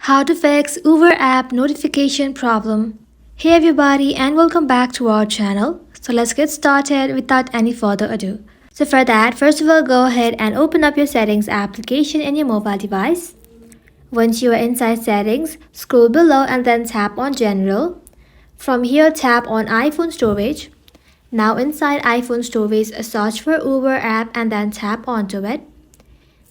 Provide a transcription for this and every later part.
How to fix Uber app notification problem. Hey everybody and welcome back to our channel. So let's get started without any further ado. So for that, first of all, go ahead and open up your settings application in your mobile device. Once you are inside settings, scroll below and then tap on general. From here, tap on iPhone storage. Now inside iPhone storage, search for Uber app and then tap onto it.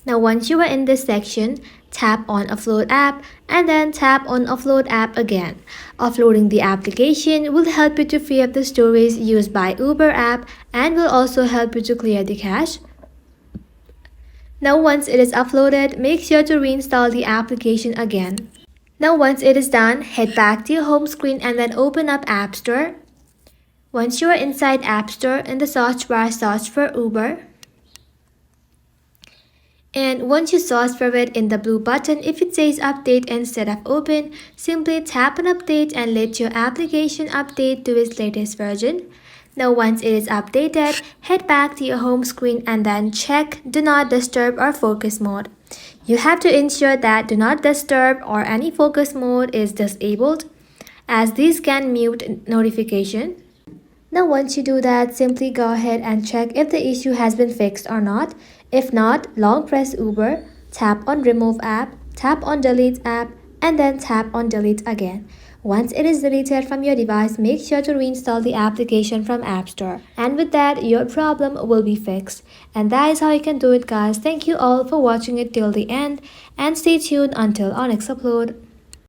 Now once you are in this section, tap on Upload app and then tap on Upload app again. Uploading the application will help you to free up the storage used by Uber app and will also help you to clear the cache. Now once it is uploaded, make sure to reinstall the application again. Now once it is done, head back to your home screen and then open up App Store. Once you are inside App Store, in the search bar, search for Uber. And once you search for it in the blue button, if it says update instead of open, simply tap on update and let your application update to its latest version. Now once it is updated, head back to your home screen and then check Do Not Disturb or Focus Mode. You have to ensure that Do Not Disturb or any focus mode is disabled, as these can mute notification. Now once you do that, simply go ahead and check if the issue has been fixed or not. If not, long press Uber, tap on Remove app, tap on Delete app, and then tap on Delete again. Once it is deleted from your device, make sure to reinstall the application from App Store. And with that, your problem will be fixed. And that is how you can do it, guys. Thank you all for watching it till the end and stay tuned until our next upload.